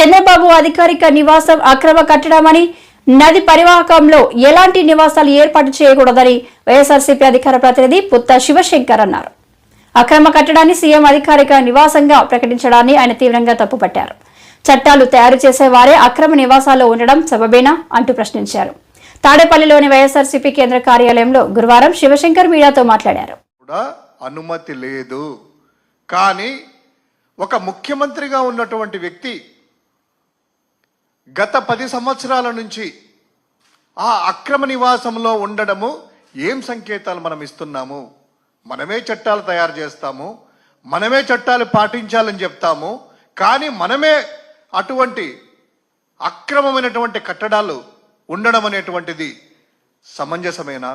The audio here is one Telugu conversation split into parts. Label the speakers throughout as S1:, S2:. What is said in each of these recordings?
S1: చంద్రబాబు అధికారిక నివాసం అక్రమ కట్టడమని, నది పరివాహకంలో ఎలాంటి నివాసాలు ఏర్పాటు చేయకూడదని వైఎస్ఆర్సీపీ అధికార ప్రతినిధి పుత్త శివశంకర్ అన్నారు. అక్రమ కట్టడాన్ని సీఎం అధికారిక నివాసంగా ప్రకటించడాన్ని ఆయన తీవ్రంగా తప్పుపట్టారు. చట్టాలు తయారు చేసే వారే అక్రమ నివాసాల్లో ఉండడం సబబేనా అంటూ ప్రశ్నించారు. తాడేపల్లిలోని వైఎస్ఆర్సీపీ కేంద్ర కార్యాలయంలో గురువారం శివశంకర్ మీడియాతో మాట్లాడారు.
S2: అనుమతి లేదు, కానీ ఒక ముఖ్యమంత్రిగా ఉన్నటువంటి వ్యక్తి గత 10 సంవత్సరాల నుంచి ఆ అక్రమ నివాసంలో ఉండడము ఏం సంకేతాలు మనం ఇస్తున్నాము? మనమే చట్టాలు తయారు చేస్తాము, మనమే చట్టాలు పాటించాలని చెప్తాము, కానీ మనమే అటువంటి అక్రమమైనటువంటి కట్టడాలు ఉండడం అనేటువంటిది సమంజసమేనా?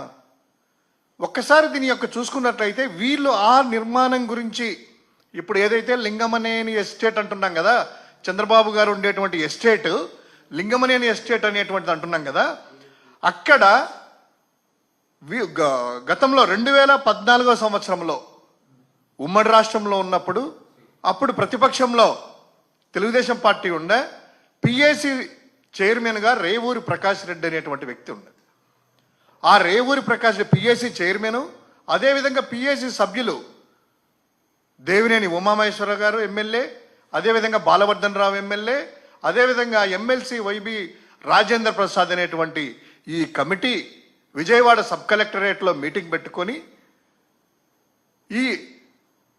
S2: ఒక్కసారి దీని యొక్క చూసుకున్నట్లయితే వీళ్ళు ఆ నిర్మాణం గురించి ఇప్పుడు ఏదైతే లింగమనేని ఎస్టేట్ అంటున్నాం కదా, చంద్రబాబు గారు ఉండేటువంటి ఎస్టేట్ లింగమనేని ఎస్టేట్ అనేటువంటిది అంటున్నాం కదా, అక్కడ గతంలో 2014 సంవత్సరంలో ఉమ్మడి రాష్ట్రంలో ఉన్నప్పుడు అప్పుడు ప్రతిపక్షంలో తెలుగుదేశం పార్టీ ఉండే పిఏసి చైర్మన్గా రేవూరి ప్రకాష్ రెడ్డి అనేటువంటి వ్యక్తి ఉండే. ఆ రేవూరి ప్రకాష్ పిఏసి చైర్మన్, అదేవిధంగా పిఏసి సభ్యులు దేవినేని ఉమామహేశ్వర గారు ఎమ్మెల్యే, అదేవిధంగా బాలవర్ధన్ రావు ఎమ్మెల్యే, అదేవిధంగా ఎమ్మెల్సీ వైబి రాజేంద్ర ప్రసాద్ అనేటువంటి ఈ కమిటీ విజయవాడ సబ్ కలెక్టరేట్లో మీటింగ్ పెట్టుకొని ఈ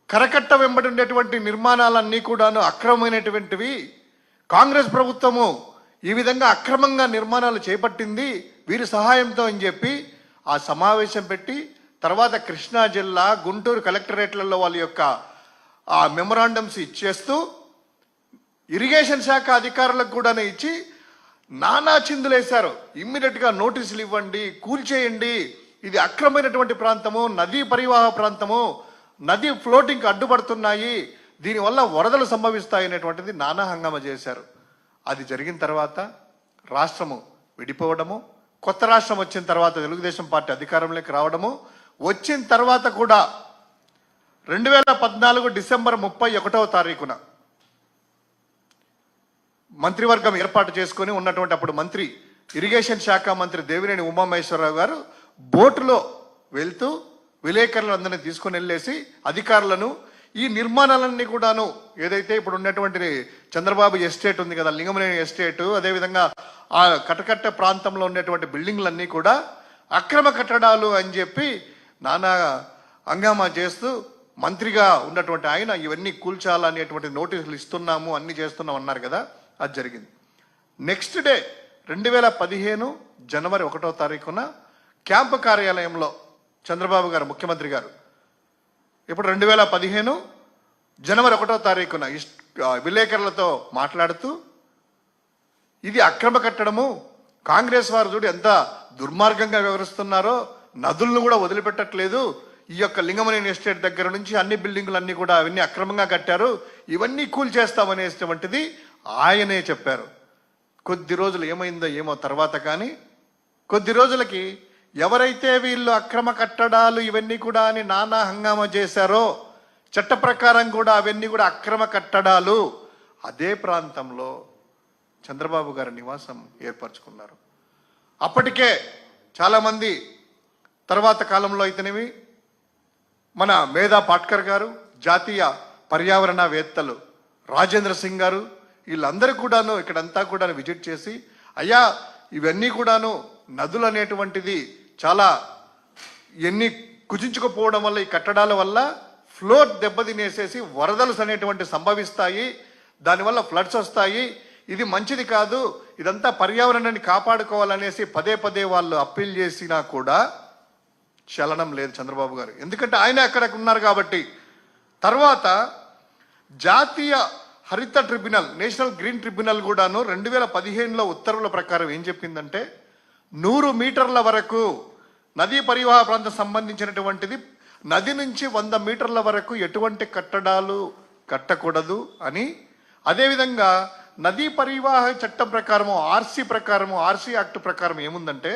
S2: కరకట్ట వెంబడి ఉండేటువంటి నిర్మాణాలన్నీ కూడాను అక్రమమైనటువంటివి, కాంగ్రెస్ ప్రభుత్వము ఈ విధంగా అక్రమంగా నిర్మాణాలు చేపట్టింది వీరి సహాయంతో అని చెప్పి ఆ సమావేశం పెట్టి తర్వాత కృష్ణా జిల్లా గుంటూరు కలెక్టరేట్లలో వాళ్ళ యొక్క ఆ మెమొరాండమ్స్ ఇచ్చేస్తూ ఇరిగేషన్ శాఖ అధికారులకు కూడా ఇచ్చి నానా చిందులేశారు. ఇమ్మీడియట్గా నోటీసులు ఇవ్వండి, కూల్చేయండి, ఇది అక్రమైనటువంటి ప్రాంతము, నదీ పరివాహ ప్రాంతము, నది ఫ్లోటింగ్కి అడ్డుపడుతున్నాయి, దీనివల్ల వరదలు సంభవిస్తాయి అనేటువంటిది నానా హంగామా చేశారు. అది జరిగిన తర్వాత రాష్ట్రము విడిపోవడము, కొత్త రాష్ట్రం వచ్చిన తర్వాత తెలుగుదేశం పార్టీ అధికారంలోకి రావడము, వచ్చిన తర్వాత కూడా 2014 డిసెంబర్ 31వ తారీఖున మంత్రివర్గం ఏర్పాటు చేసుకుని ఉన్నటువంటి అప్పుడు మంత్రి ఇరిగేషన్ శాఖ మంత్రి దేవినేని ఉమామహేశ్వరరావు గారు బోటులో వెళ్తూ విలేకరులందరినీ తీసుకుని వెళ్ళేసి అధికారులను ఈ నిర్మాణాలన్నీ కూడాను ఏదైతే ఇప్పుడు ఉన్నటువంటి చంద్రబాబు ఎస్టేట్ ఉంది కదా, లింగమనేని ఎస్టేటు, అదేవిధంగా ఆ కటకట్ట ప్రాంతంలో ఉండేటువంటి బిల్డింగ్లన్నీ కూడా అక్రమ కట్టడాలు అని చెప్పి నానా హంగామా చేస్తూ మంత్రిగా ఉన్నటువంటి ఆయన ఇవన్నీ కూల్చాలనేటువంటి నోటీసులు ఇస్తున్నాము, అన్ని చేస్తున్నాం అన్నారు కదా, అది జరిగింది. నెక్స్ట్ డే 2015 జనవరి 1వ తారీఖున క్యాంపు కార్యాలయంలో చంద్రబాబు గారు ముఖ్యమంత్రి గారు ఇప్పుడు 2015 జనవరి 1వ తారీఖున విలేకరులతో మాట్లాడుతూ ఇది అక్రమ కట్టడము, కాంగ్రెస్ వారు చూడు ఎంత దుర్మార్గంగా వ్యవహరిస్తున్నారో, నదులను కూడా వదిలిపెట్టట్లేదు, ఈ యొక్క లింగమనేని ఎస్టేట్ దగ్గర నుంచి అన్ని బిల్డింగులన్నీ కూడా అవన్నీ అక్రమంగా కట్టారు, ఇవన్నీ కూల్చేస్తామనేటువంటిది ఆయనే చెప్పారు. కొద్ది రోజులు ఏమైందో ఏమో తర్వాత, కానీ కొద్ది రోజులకి ఎవరైతే వీళ్ళు అక్రమ కట్టడాలు ఇవన్నీ కూడా అని నానా హంగామా చేశారో, చట్ట ప్రకారం కూడా అవన్నీ కూడా అక్రమ కట్టడాలు, అదే ప్రాంతంలో చంద్రబాబు గారి నివాసం ఏర్పరచుకున్నారు. అప్పటికే చాలామంది తర్వాత కాలంలో అయితేనేమి మన మేధా పాట్కర్ గారు, జాతీయ పర్యావరణవేత్తలు రాజేంద్ర సింగ్ గారు, వీళ్ళందరూ కూడాను ఇక్కడంతా కూడా విజిట్ చేసి అయ్యా ఇవన్నీ కూడాను నదులు అనేటువంటిది చాలా ఎన్ని కుచించుకుపోవడం వల్ల ఈ కట్టడాల వల్ల ఫ్లోట్ దెబ్బతినేసేసి వరదలు అనేటువంటి సంభవిస్తాయి, దానివల్ల ఫ్లడ్స్ వస్తాయి, ఇది మంచిది కాదు, ఇదంతా పర్యావరణాన్ని కాపాడుకోవాలనేసి పదే పదే వాళ్ళు అప్పీల్ చేసినా కూడా చలనం లేదు చంద్రబాబు గారు, ఎందుకంటే ఆయన అక్కడ ఉన్నారు కాబట్టి. తర్వాత జాతీయ హరిత ట్రిబ్యునల్, నేషనల్ గ్రీన్ ట్రిబ్యునల్ కూడాను 2015లో ఉత్తర్వుల ప్రకారం ఏం చెప్పిందంటే 100 మీటర్ల వరకు నదీ పరివాహ ప్రాంతం సంబంధించినటువంటిది, నది నుంచి 100 మీటర్ల వరకు ఎటువంటి కట్టడాలు కట్టకూడదు అని, అదేవిధంగా నదీ పరివాహ చట్టం ప్రకారము ఆర్సీ యాక్ట్ ప్రకారం ఏముందంటే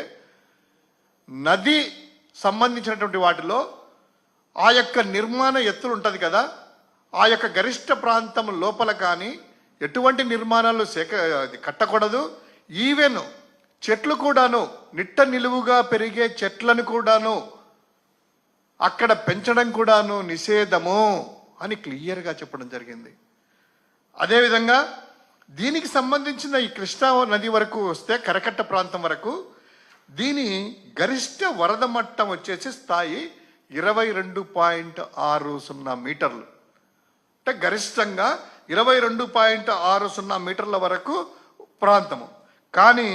S2: నది సంబంధించినటువంటి వాటిలో ఆ యొక్క నిర్మాణ ఎత్తులు ఉంటుంది కదా, ఆ యొక్క గరిష్ట ప్రాంతం లోపల కానీ ఎటువంటి నిర్మాణాలు కట్టకూడదు. ఈవెన్ చెట్లు కూడాను నిట్ట నిలువుగా పెరిగే చెట్లను కూడాను అక్కడ పెంచడం కూడాను నిషేధము అని క్లియర్గా చెప్పడం జరిగింది. అదేవిధంగా దీనికి సంబంధించిన ఈ కృష్ణా నది వరకు వస్తే కరకట్ట ప్రాంతం వరకు దీని గరిష్ట వరద మట్టం వచ్చేసి స్థాయి 22.60 మీటర్లు. అంటే గరిష్టంగా 22.60 మీటర్ల వరకు ప్రాంతము. కానీ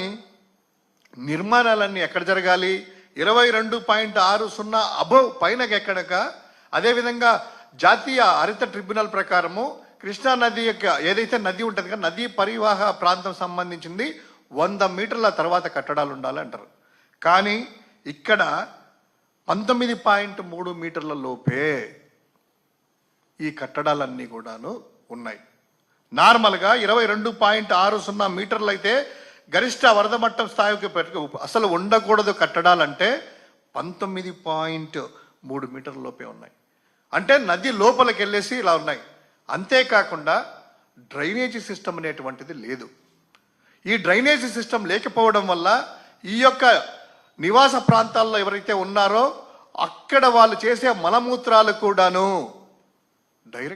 S2: నిర్మాణాలన్నీ ఎక్కడ జరగాలి? 22.60 అబవ్ పైన ఎక్కడక. అదేవిధంగా జాతీయ హరిత ట్రిబ్యునల్ ప్రకారము కృష్ణా నది యొక్క ఏదైతే నది ఉంటుంది కదా, నదీ పరివాహ ప్రాంతం సంబంధించింది 100 మీటర్ల తర్వాత కట్టడాలు ఉండాలంటారు. కానీ ఇక్కడ 19.3 మీటర్ల లోపే ఈ కట్టడాలన్నీ కూడాను ఉన్నాయి. నార్మల్గా 22.60 మీటర్లు అయితే గరిష్ట వరద మట్టం స్థాయికి అసలు ఉండకూడదు కట్టడాలంటే 19.3 మీటర్ల లోపే ఉన్నాయి. అంటే నది లోపలికి వెళ్ళేసి ఇలా ఉన్నాయి. అంతేకాకుండా డ్రైనేజీ సిస్టమ్ అనేటువంటిది లేదు. ఈ డ్రైనేజీ సిస్టమ్ లేకపోవడం వల్ల ఈ యొక్క నివాస ప్రాంతాల్లో ఎవరైతే ఉన్నారో అక్కడ వాళ్ళు చేసే మలమూత్రాలు కూడాను డైరెక్ట్